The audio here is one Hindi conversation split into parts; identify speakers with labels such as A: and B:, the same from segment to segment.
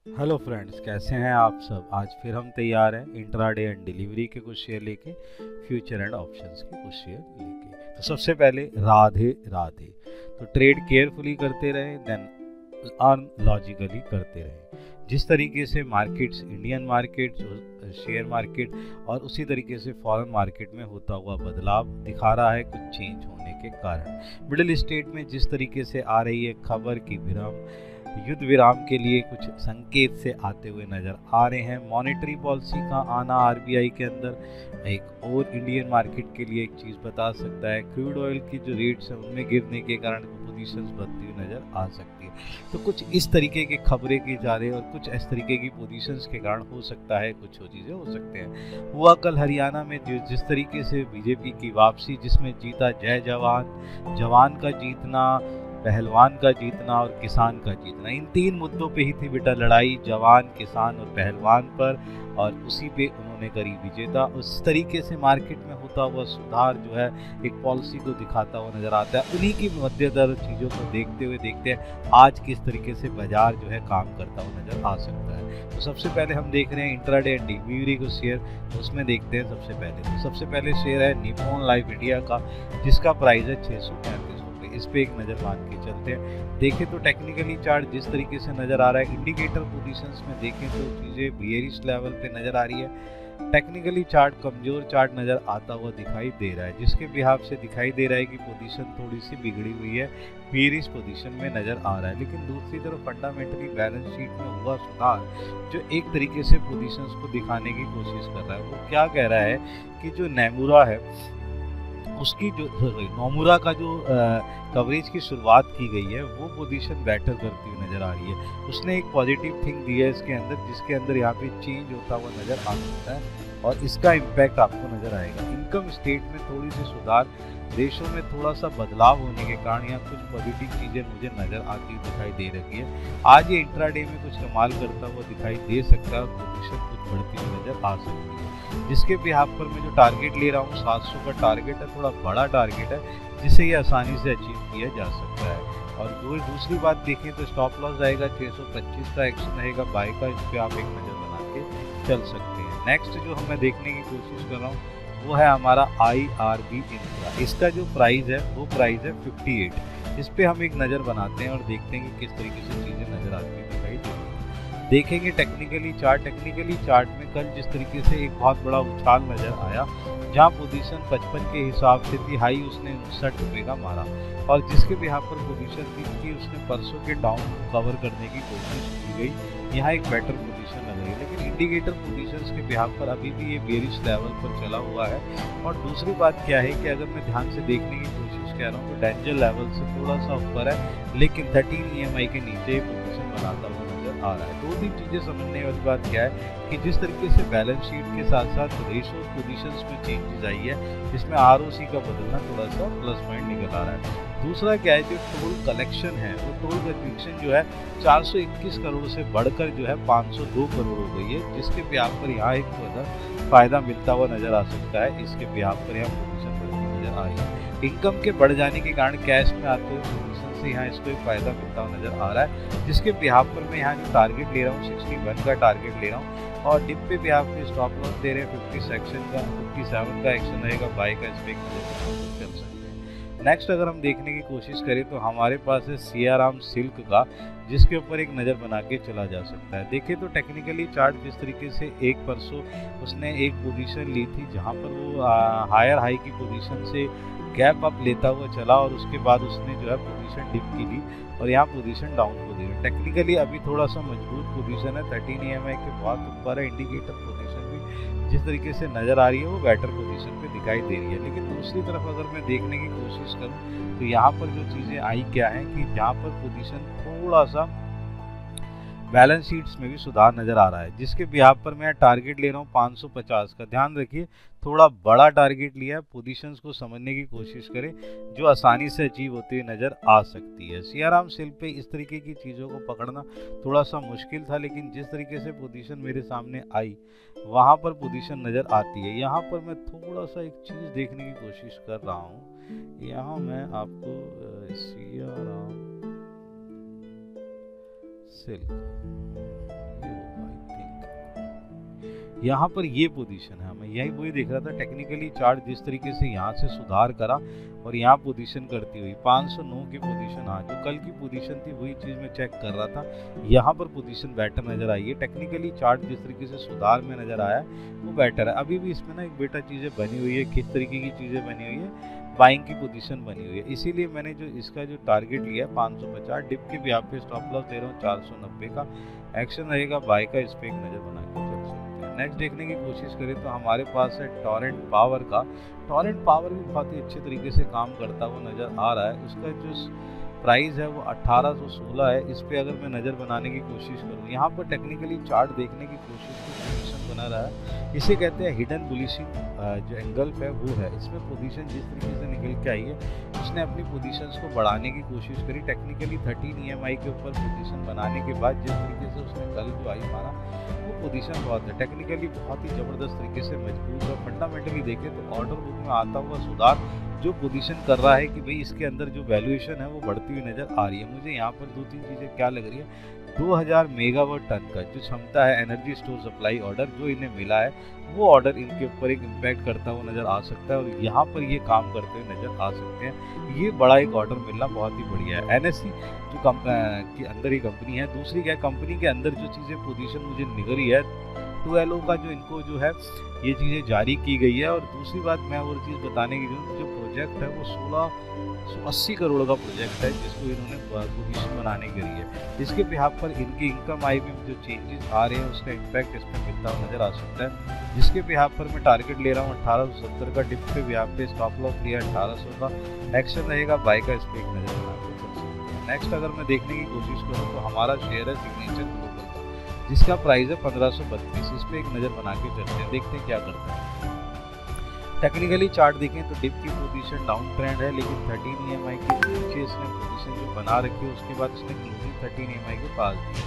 A: हेलो फ्रेंड्स, कैसे हैं आप सब। आज फिर हम तैयार हैं इंट्राडे एंड डिलीवरी के कुछ शेयर लेके, फ्यूचर एंड ऑप्शंस के कुछ शेयर लेके। तो सबसे पहले राधे राधे। तो ट्रेड केयरफुली करते रहें, देन अर्न लॉजिकली करते रहें। जिस तरीके से मार्केट्स, इंडियन मार्केट जो शेयर मार्केट और उसी तरीके से फॉरेन मार्केट में होता हुआ बदलाव दिखा रहा है कुछ चेंज होने के कारण। मिडिल स्टेट में जिस तरीके से आ रही है खबर की विराम, युद्ध विराम के लिए कुछ संकेत से आते हुए नजर आ रहे हैं। मॉनेटरी पॉलिसी का आना आरबीआई के अंदर एक और इंडियन मार्केट के लिए एक चीज़ बता सकता है। क्रूड ऑयल की जो रेट्स हैं उनमें गिरने के कारण पोजीशंस बनती हुई नजर आ सकती है। तो कुछ इस तरीके की खबरें की जा रही है और कुछ इस तरीके की पोजीशंस के कारण हो सकता है कुछ वो चीज़ें हो सकते हैं। हुआ कल हरियाणा में जिस तरीके से बीजेपी की वापसी, जिसमें जीता जय जवान, जवान का जीतना, पहलवान का जीतना और किसान का जीतना। इन तीन मुद्दों पे ही थी बेटा लड़ाई, जवान, किसान और पहलवान पर, और उसी पे उन्होंने करी विजेता। उस तरीके से मार्केट में होता हुआ सुधार जो है एक पॉलिसी को दिखाता हुआ नजर आता है। उन्हीं की मद्देनजर चीज़ों को देखते हुए देखते हैं आज किस तरीके से बाजार जो है काम करता हुआ नजर आ सकता है। तो सबसे पहले हम देख रहे हैं इंट्राडे एंड डिलीवरी को शेयर, उसमें देखते हैं सबसे पहले शेयर है निप्पॉन लाइफ इंडिया का, जिसका प्राइस है 635। इस पे एक नज़र मान के चलते हैं। देखें तो टेक्निकली चार्ट जिस तरीके से नज़र आ रहा है, इंडिकेटर पोजीशंस में देखें तो चीज़ें बियरिश लेवल पे नज़र आ रही है। टेक्निकली चार्ट कमज़ोर चार्ट नज़र आता हुआ दिखाई दे रहा है, जिसके बिहाफ से दिखाई दे रहा है कि पोजीशन थोड़ी सी बिगड़ी हुई है, बियरिश पोजीशन में नज़र आ रहा है। लेकिन दूसरी तरफ फंडामेंटली बैलेंस शीट में हुआ सुधार जो एक तरीके से पोजीशंस को दिखाने की कोशिश कर रहा है। वो क्या कह रहा है कि जो नैमुरा है उसकी जो नोमुरा का जो कवरेज की शुरुआत की गई है वो पोजीशन बेटर करती हुई नज़र आ रही है। उसने एक पॉजिटिव थिंग दी है इसके अंदर, जिसके अंदर यहाँ पे चेंज होता हुआ नज़र आ सकता है और इसका इम्पैक्ट आपको नज़र आएगा। इनकम स्टेट में थोड़ी सी सुधार, देशों में थोड़ा सा बदलाव होने के कारण यहाँ कुछ पॉजिटिव चीज़ें मुझे नज़र आती दिखाई दे रही है। आज ये इंट्राडे में कुछ कमाल करता हुआ दिखाई दे सकता है और पोजीशन कुछ बढ़ती हुई नज़र आ सकती है। जिसके बिहाफ पर मैं जो टारगेट ले रहा हूँ 700 का टारगेट है, थोड़ा बड़ा टारगेट है जिसे ये आसानी से अचीव किया जा सकता है। और दूसरी बात देखें तो स्टॉप लॉस आएगा 625 का, एक्शन रहेगा बाय का, इस पर आप एक नज़र बना के चल सकते हैं। नेक्स्ट जो मैं देखने की कोशिश कर रहा हूँ वो है हमारा IRB इंफ्रा। इसका जो प्राइस है वो प्राइस है 58। इस पर हम एक नज़र बनाते हैं और देखते हैं कि किस तरीके से चीज़ें नज़र आती है दिखाई दे रही है। देखेंगे टेक्निकली चार्ट में कल जिस तरीके से एक बहुत बड़ा उछाल नजर आया, जहां पोजीशन 55 के हिसाब से थी, हाई उसने 59 का मारा और जिसके भी यहाँ पर पोजीशन थी कि उसने परसों के डाउन को कवर करने की कोशिश की गई। यहाँ एक बेटर पोजीशन लग रही है, लेकिन इंडिकेटर पोजीशंस के बिहाफ पर अभी भी ये बेरिश लेवल पर चला हुआ है। और दूसरी बात क्या है कि अगर मैं ध्यान से देखने की कोशिश कर रहा हूँ तो डेंजर लेवल से थोड़ा सा ऊपर है, लेकिन 13 EMI के नीचे पोजीशन बनाता हुआ आ रहा है। दो तीन चीजें समझने वाली बात क्या है कि जिस तरीके से बैलेंस शीट के साथ साथ रेशियो पोजीशंस में चेंजेस आई है, जिसमें ROC का बदलना थोड़ा सा प्लस पॉइंट निकल आ रहा है। दूसरा क्या है, जो टोल कलेक्शन है वो टोल कलेक्शन जो है 421 करोड़ से बढ़कर जो है 502 करोड़ हो गई है, जिसके ब्याज पर यहाँ एक फायदा मिलता हुआ नजर आ सकता है। इसके ब्याज पर यहाँ पोजीशन बढ़ती नजर आ रही है। इनकम के बढ़ जाने के कारण कैश में आते हुए यहाँ इसको एक फायदा मिलता हुआ नजर आ रहा है, जिसके बिहाफ पर मैं यहाँ जो टारगेट ले रहा हूँ 61 का टारगेट ले रहा हूँ और डिप पे बिहाफ पे स्टॉप लॉस दे रहे हैं 57 का एक्शन रहेगा बाय का, इस पे चल सकते हैं। नेक्स्ट अगर हम देखने की कोशिश करें तो हमारे पास है सियाराम सिल्क का, जिसके ऊपर एक नज़र बना के चला जा सकता है। देखें तो टेक्निकली चार्ट जिस तरीके से एक परसों उसने एक पोजीशन ली थी जहां पर वो हायर हाई की पोजीशन से गैप अप लेता हुआ चला और उसके बाद उसने जो है पोजीशन डिप की ली और यहाँ पोजीशन डाउन हो गई। टेक्निकली अभी थोड़ा सा मजबूत पोजीशन है, 13 EMI के बहुत ऊपर है। इंडिकेटर पोजीशन भी जिस तरीके से नज़र आ रही है वो बेटर पोजीशन पे दिखाई दे रही है। लेकिन दूसरी तरफ अगर मैं देखने की कोशिश करूँ तो यहाँ पर जो चीज़ें आई क्या है कि जहाँ पर पोजीशन थोड़ा सा बैलेंस शीट्स में भी सुधार नजर आ रहा है, जिसके बिहाफ पर मैं टारगेट ले रहा हूँ 550 का। ध्यान रखिए थोड़ा बड़ा टारगेट लिया है, पोजीशंस को समझने की कोशिश करें जो आसानी से अचीव होती हुई नजर आ सकती है। सियाराम सेल पे इस तरीके की चीज़ों को पकड़ना थोड़ा सा मुश्किल था, लेकिन जिस तरीके से पोजीशन मेरे सामने आई वहाँ पर पोजीशन नज़र आती है। यहाँ पर मैं थोड़ा सा एक चीज़ देखने की कोशिश कर रहा हूँ। यहाँ मैं आपको सियाराम सिल्क यहाँ पर ये पोजीशन है, मैं यही वही देख रहा था। टेक्निकली चार्ट जिस तरीके से यहाँ से सुधार करा और यहाँ पोजीशन करती हुई 509 की पोजीशन, हाँ जो कल की पोजीशन थी वही चीज़ मैं चेक कर रहा था। यहाँ पर पोजीशन बेटर नज़र आई है। टेक्निकली चार्ट जिस तरीके से सुधार में नज़र आया वो बेटर है। अभी भी इसमें ना एक बेटा चीज़ें बनी हुई है। किस तरीके की चीज़ें बनी हुई है? बाइंग की पोजीशन बनी हुई है। इसीलिए मैंने जो इसका जो टारगेट लिया 550, डिप के भी आप पे स्टॉप लॉस दे रहा हूँ 490 का। एक्शन रहेगा बाय का, इस पे एक नज़र बना के चल सकते हैं। नेक्स्ट देखने की कोशिश करें तो हमारे पास है टॉरेंट पावर का। टॉरेंट पावर भी बहुत ही अच्छे तरीके से काम करता हुआ नज़र आ रहा है। उसका जो प्राइस है वो 1816 है। इस पे अगर मैं नज़र बनाने की कोशिश करूँ, यहाँ पर टेक्निकली चार्ट देखने की कोशिश की पोजीशन बना रहा है। इसे कहते हैं हिडन बुलिशिंग जो एंगल है वो है। इसमें पोजीशन जिस तरीके से निकल के आई है, उसने अपनी पोजीशंस को बढ़ाने की कोशिश करी। टेक्निकली 13 EMI के ऊपर पोजीशन बनाने के बाद जिस तरीके से उसने कल जो आई मारा वो पोजीशन बहुत है। टेक्निकली बहुत ही ज़बरदस्त तरीके से मजबूत है। फंडामेंटली देखें तो ऑर्डर बुक में आता हुआ सुधार जो पोजीशन कर रहा है कि भाई इसके अंदर जो वैल्यूएशन है वो बढ़ती हुई नज़र आ रही है। मुझे यहाँ पर 2-3 चीज़ें क्या लग रही है। 2000 मेगावाट टन का जो क्षमता है एनर्जी स्टोर सप्लाई ऑर्डर जो इन्हें मिला है, वो ऑर्डर इनके ऊपर एक इम्पैक्ट करता हुआ नज़र आ सकता है और यहाँ पर ये काम करते हुए नज़र आ सकते हैं। ये बड़ा एक ऑर्डर मिलना बहुत ही बढ़िया है। NSE जो के अंदर ही कंपनी है। दूसरी क्या कंपनी के अंदर जो चीज़ें पोजीशन मुझे निकल रही है, 2LO का जो इनको जो है ये चीज़ें जारी की गई है। और दूसरी बात मैं और चीज़ बताने की जो प्रोजेक्ट है वो 1680 करोड़ का प्रोजेक्ट है जिसको इन्होंने पोजीशन बनाने के लिए, जिसके बिहाफ पर इनकी इनकम आई में जो चेंजेस आ रहे हैं उसका इम्पैक्ट इस पर मिलता हुआ नजर आ सकता है। जिसके बिहाफ पर मैं टारगेट ले रहा हूँ 1870 का। डिप के बिहाफ पे स्टॉप लॉस लिया 1800 का। एक्शन रहेगा बाय का, इस पर एक नजर बना के चल सकते हैं। नेक्स्ट अगर मैं देखने की कोशिश करूँ तो हमारा शेयर है सिग्नेचर ग्लोबल का, जिसका प्राइस है 1532। इस पर एक नज़र बना के चलते हैं, देखते हैं क्या करता है। टेक्निकली चार्ट देखें तो डिप की पोजीशन डाउन ट्रेंड है, लेकिन 13 EMI के नीचे इसने पोजीशन जो बना रखी है उसके बाद इसने क्लोजिंग 13 EMI के पास दी है।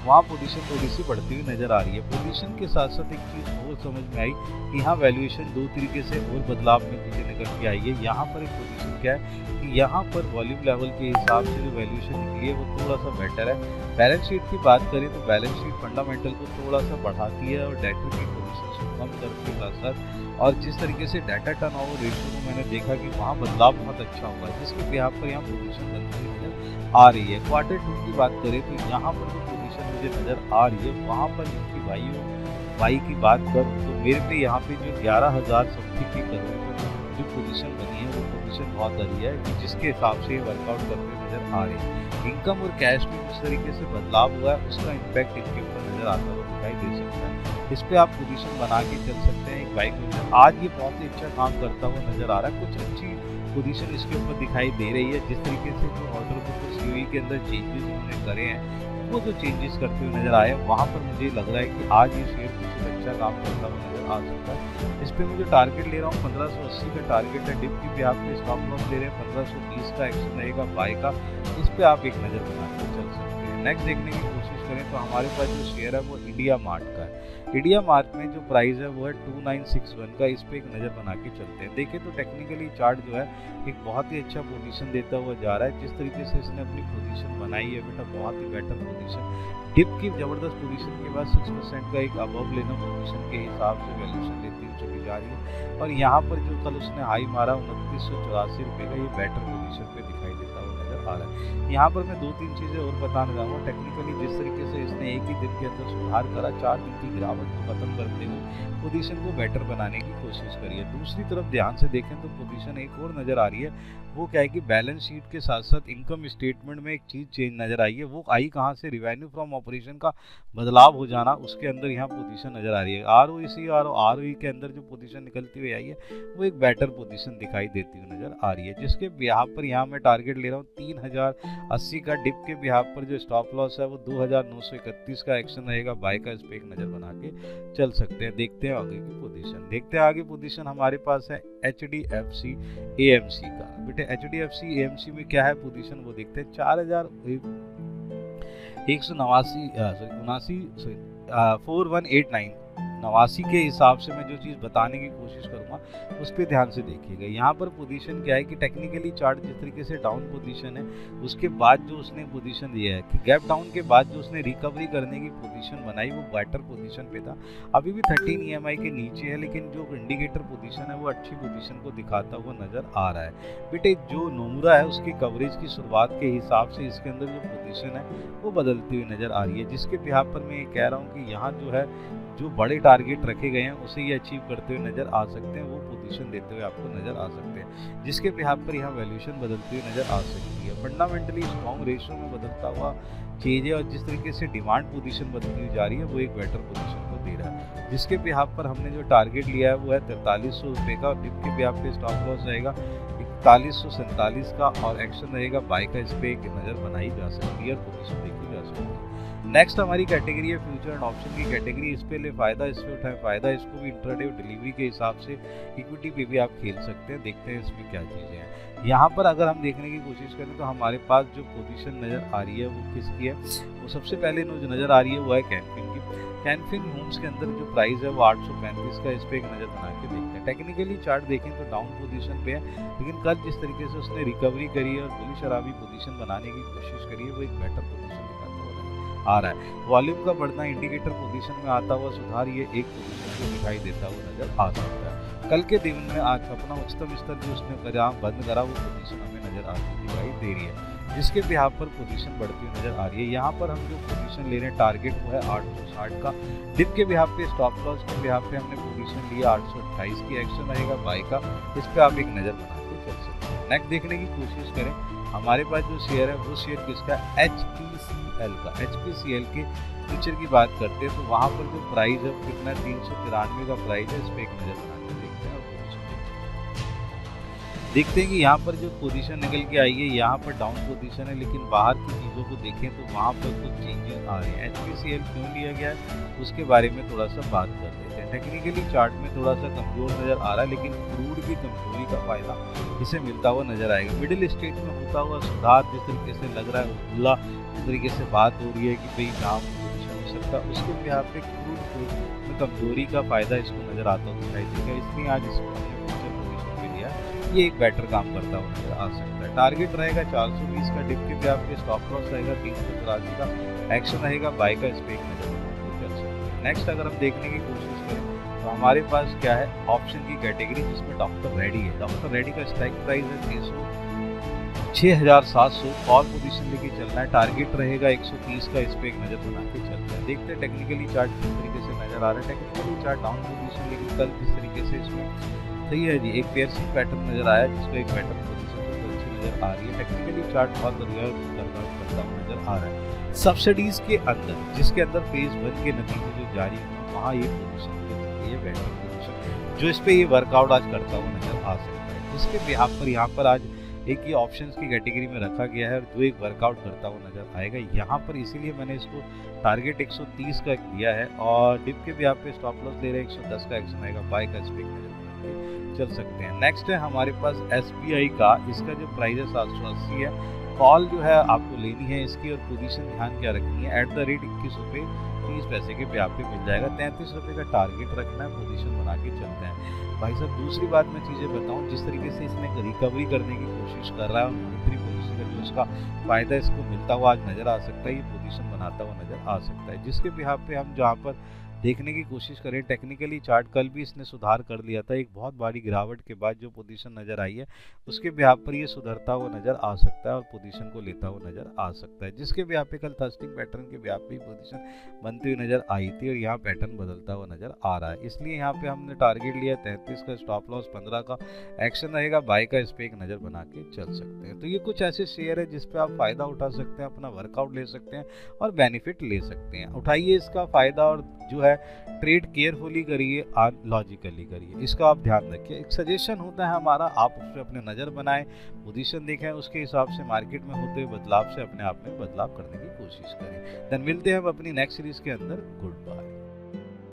A: वहाँ पोजीशन थोड़ी सी बढ़ती हुई नजर आ रही है। पोजीशन के साथ साथ एक चीज़ और समझ में आई कि यहाँ वैल्यूएशन दो तरीके से और बदलाव में मुझे निकल के आई है। यहाँ पर एक पोजीशन क्या है कि यहाँ पर वॉल्यूम लेवल के हिसाब से जो वैल्यूएशन निकली है वो थोड़ा सा बेटर है। बैलेंस शीट की बात करें तो बैलेंस शीट फंडामेंटल को थोड़ा सा बढ़ाती है और डेटा की पोजीशन को कम करने के साथ साथ, और जिस तरीके से डाटा टर्नओवर रेशियो में मैंने देखा कि वहाँ बदलाव बहुत अच्छा हुआ है, जिसके बिहाफ पर यहाँ पोजीशन बनती हुई नजर आ रही है। क्वार्टर 2 की बात करें तो यहाँ पर जो पोजीशन मुझे नजर आ रही है वहाँ पर इनकी वाई की बात करूँ तो मेरे पे यहाँ पे जो 11,000 समथिंग की करोड़ जो पोजीशन बनी है वो पोजीशन बहुत बढ़िया है, जिसके हिसाब से वर्कआउट करते हुए नजर आ रही है। इनकम और कैश में जिस तरीके से बदलाव हुआ है उसका इम्पैक्ट इनके ऊपर नजर आता हुआ दिखाई दे सकता है। इस पे आप पोजीशन बना के चल सकते हैं। एक बाइक में आज ये बहुत ही अच्छा काम करता हुआ नजर आ रहा है। कुछ अच्छी पोजीशन इसके ऊपर दिखाई दे रही है। जिस तरीके से जो ऑर्डर बुक COE के अंदर चेंजेस उन्होंने करे हैं वो जो चेंजेस करते हुए नजर आए वहाँ पर मुझे लग रहा है कि आज ये शेयर कुछ अच्छा काम करता हुआ नजर आ सकता है। इस पे मुझे टारगेट ले रहा हूँ 1580 का टारगेट है। डिप की भी आप पे स्टॉप लॉस ले रहे हैं 1520 का। एक्शन रहेगा बाय का, इस पे आप एक नज़र बना के चल सकते हैं। नेक्स्ट देखने की कोशिश करें तो हमारे पास जो शेयर है वो इंडिया मार्ट का है। इंडिया मार्ट में जो प्राइस है वो है 2961 का। इस पे एक नज़र बना के चलते हैं। देखें तो टेक्निकली चार्ट जो है एक बहुत ही अच्छा पोजीशन देता हुआ जा रहा है। जिस तरीके से इसने अपनी पोजीशन बनाई है बेटा, बहुत ही बेटर पोजीशन। डिप की जबरदस्त पोजीशन के बाद 6% का एक अबव लेना पोजीशन के हिसाब से वैल्यूएशन लेती हुई चली जा रही है। और यहाँ पर जो कल उसने हाई मारा 2984 रुपये का, ये बेटर पोजीशन पे दिखाई देता हुआ नजर आ रहा है। यहाँ पर मैं 2-3 चीज़ें और बताना चाहूँगा। टेक्निकली जिस तरीके से इसने एक ही दिन के अंदर सुधार करा, 4 दिन की गिरावट को खत्म करते हुए पोजीशन को बेटर बनाने की कोशिश करी है। दूसरी तरफ ध्यान से देखें तो पोजीशन एक और नज़र आ रही है, वो क्या है कि बैलेंस शीट के साथ साथ इनकम स्टेटमेंट में एक चीज़ चेंज नज़र आई है। वो आई कहाँ से? रिवेन्यू फ्रॉम ऑपरेशन का बदलाव हो जाना, उसके अंदर यहाँ पोजीशन नज़र आ रही है। ROEC और ROE के अंदर जो पोजीशन निकलती हुई आई है वो एक बेटर पोजीशन दिखाई देती हुई नज़र आ रही है। जिसके बिहाफ पर यहाँ मैं टारगेट ले रहा हूँ 3080 का। डिप के बिहाफ पर जो स्टॉप लॉस है वो 2931 का। एक्शन रहेगा बाय का, इस पर एक नज़र बना के चल सकते हैं। देखते हैं आगे की पोजीशन। देखते हैं आगे पोजीशन हमारे पास है HDFC AMC का। बेटे HDFC AMC में क्या है पोजीशन वो देखते हैं। 4189 89 के हिसाब से मैं जो चीज़ बताने की कोशिश करूँगा उस पर ध्यान से देखिएगा। यहाँ पर पोजीशन क्या है कि टेक्निकली चार्ट जिस तरीके से डाउन पोजीशन है, उसके बाद जो उसने पोजीशन दिया है कि गैप डाउन के बाद जो उसने रिकवरी करने की पोजीशन बनाई वो बेटर पोजीशन पे था। अभी भी 13 EMI के नीचे है, लेकिन जो इंडिकेटर पोजीशन है वो अच्छी पोजीशन को दिखाता हुआ नजर आ रहा है। बेटे जो नोमुरा है उसकी कवरेज की शुरुआत के हिसाब से इसके अंदर जो पोजीशन है वो बदलती हुई नजर आ रही है, जिसके बिहाफ पर मैं ये कह रहा हूँ कि यहाँ जो है जो बड़े टारगेट रखे गए हैं उसे ये अचीव करते हुए नजर आ सकते हैं, वो पोजीशन देते हुए आपको नजर आ सकते हैं, जिसके बिहाफ पर यहाँ वैल्यूएशन बदलती हुई नजर आ सकती है। फंडामेंटली स्ट्रॉन्ग रेशियो में बदलता हुआ चीज है और जिस तरीके से डिमांड पोजीशन बदलती हुई जा रही है वो एक बेटर पोजीशन को दे रहा है, जिसके बिहाफ पर हमने जो टारगेट लिया है वो है 4300 रुपये का। डिप के बिहाफ पे स्टॉप लॉस रहेगा 4147 का और एक्शन रहेगा बाय का। इस पे एक नज़र बनाई जा सकती है और पोजीशन देखी जा सकती है। नेक्स्ट हमारी कैटेगरी है फ्यूचर एंड ऑप्शन की कैटेगरी। इस पे ले फायदा, इस पे उठाए फायदा, इसको भी इंट्राडे और डिलीवरी के हिसाब से इक्विटी पे भी आप खेल सकते हैं। देखते हैं इसमें क्या चीज़ें हैं। यहाँ पर अगर हम देखने की कोशिश करें तो हमारे पास जो पोजीशन नज़र आ रही है वो किसकी है, वो सबसे पहले जो नज़र आ रही है वो है कैनफिन की। कैनफिन होम्स के अंदर जो प्राइस है वो 835 का। इस पे एक नज़र बना के देखते हैं। टेक्निकली चार्ट देखें तो डाउन पोजीशन पे है, लेकिन कल जिस तरीके से उसने रिकवरी करी है और बुलिश शराबी पोजीशन बनाने की कोशिश करी है वो एक बेटर पोजीशन आ रहा है। वॉल्यूम का बढ़ना इंडिकेटर पोजीशन में आता हुआ सुधार ये एक पोजीशन को दिखाई देता हुआ नजर आ सकता है। कल के दिन में आज अपना उच्चतम स्तर जो उसने करा बंद करा वो पोजीशन हमें नजर आती दिखाई दे रही है, जिसके बिहाफ पर पोजीशन बढ़ती हुई नजर आ रही है। यहाँ पर हम जो पोजीशन ले रहे हैं टारगेट वो है 860 का। डिप के बिहाफ पे स्टॉप लॉस के बिहाफ पे हमने पोजीशन लिया 828 की। एक्शन रहेगा बाय का। इस पे आप एक नजर बना के चल सकते हैं। नेक्स्ट देखने की कोशिश करें, हमारे पास जो शेयर है वो शेयर किसका, HPCL का। HPCL के फ्यूचर की बात करते हैं तो वहाँ पर जो प्राइस है कितना 393 का प्राइस है। इस पर एक नजर बना के देखते हैं और देखते हैं कि यहाँ पर जो पोजीशन निकल के आई है यहाँ पर डाउन पोजीशन है, लेकिन बाहर की चीज़ों को देखें तो वहाँ पर कुछ चेंजेस आ रहे हैं। HPCL क्यों लिया गया है उसके बारे में थोड़ा सा बात कर लेते हैं। टेक्निकली चार्ट में थोड़ा सा कमजोर नजर आ रहा है, लेकिन क्रूड की कमजोरी का फायदा इसे मिलता हुआ नजर आएगा। मिडिल स्टेट में होता हुआ सुधार जिस तरीके से लग रहा है खुला जिस तरीके से बात हो रही है कि भाई यहाँ पोजीशन हो सकता है, उसके भी यहाँ पे क्रूड में कमजोरी का फायदा इसको नजर आता हुआ दिखाई देगा। इसलिए आज इसको पोजीशन पे लिया, ये एक बेटर काम करता हुआ नजर आ सकता है। टारगेट रहेगा 420 का। डिप के भी आपके स्टॉप लॉस रहेगा 383 का। एक्शन रहेगा बाय का। इस पे एक नजर चल सकते हैं। नेक्स्ट अगर हम देखने की कोशिश करें तो हमारे पास क्या है, ऑप्शन की कैटेगरी जिसमें डॉक्टर रेडी है। डॉक्टर रेडी का स्ट्राइक प्राइस है 6700। कॉल पोजीशन लेके चलना है। टारगेट रहेगा 130 का। इस पे एक नजर बना के चलता है। देखते हैं टेक्निकली चार्ट किस तरीके से नजर आ रहा है। टेक्निकली चार्ट डाउन पोजीशन, लेकिन कल जिस तरीके से इसमें सही है जी एक पेयरसिंग पैटर्न नजर आया जिसको एक पैटर्न पोजीशन बहुत अच्छी नजर आ रही है। टेक्निकली चार्ट बहुत बढ़िया करता हुआ नजर आ रहा है। सब्सिडीज के अंदर जिसके अंदर फेज 1 के नतीजे जो जारी हुए वहाँ ये पोजीशन ये बेटर पोजीशन जो इस पे ये वर्कआउट आज करता हुआ नजर आ सकता है। इसके बिहाफ पर यहाँ पर आज एक ये ऑप्शंस की कैटेगरी में रखा गया है और जो एक वर्कआउट करता हुआ नजर आएगा यहाँ पर, इसीलिए मैंने इसको टारगेट 130 का दिया है और डिप के बिहाफ पे स्टॉप लॉस ले रहे हैं 110 का। एक्शन आएगा बाय का। इस पे चल सकते हैं। नेक्स्ट है हमारे पास SBI का। इसका जो प्राइस है 780 है। कॉल जो है आपको लेनी है इसकी और पोजीशन ध्यान क्या रखनी है, @21 रुपये 30 पैसे के ब्याज पे मिल जाएगा। 33 रुपये का टारगेट रखना है। पोजीशन बना के चलते हैं भाई साहब। दूसरी बात मैं चीज़ें बताऊं, जिस तरीके से इसने रिकवरी करने की कोशिश कर रहा है और मॉनिटरी पोजीशन का जो इसका फायदा इसको मिलता हुआ आज नजर आ सकता है। ये पोजीशन बनाता हुआ नजर आ सकता है, जिसके बिहाफ पे हम जहाँ पर देखने की कोशिश करें टेक्निकली चार्ट, कल भी इसने सुधार कर लिया था। एक बहुत बड़ी गिरावट के बाद जो पोजीशन नज़र आई है उसके बिहाफ पर ये सुधरता हुआ नज़र आ सकता है और पोजीशन को लेता हुआ नज़र आ सकता है, जिसके बिहाफ पे कल थर्स्टिंग पैटर्न के बिहाफ पे पोजीशन बनती हुई नज़र आई थी और यहाँ पैटर्न बदलता हुआ नज़र आ रहा है। इसलिए यहाँ पे हमने टारगेट लिया 33 का, स्टॉप लॉस 15 का। एक्शन रहेगा बाय का। इस पर एक नज़र बना के चल सकते हैं। तो ये कुछ ऐसे शेयर है जिसपे आप फ़ायदा उठा सकते हैं, अपना वर्कआउट ले सकते हैं और बेनिफिट ले सकते हैं। उठाइए इसका फ़ायदा और जो है ट्रेड केयरफुली करिए, लॉजिकली करिए, इसका आप ध्यान रखिए। एक सजेशन होता है हमारा, आप उस पर अपने नज़र बनाएं, पोजीशन देखें, उसके हिसाब से मार्केट में होते हुए बदलाव से अपने आप में बदलाव करने की कोशिश करें। देन मिलते हैं हम अपनी नेक्स्ट सीरीज के अंदर। Good bye.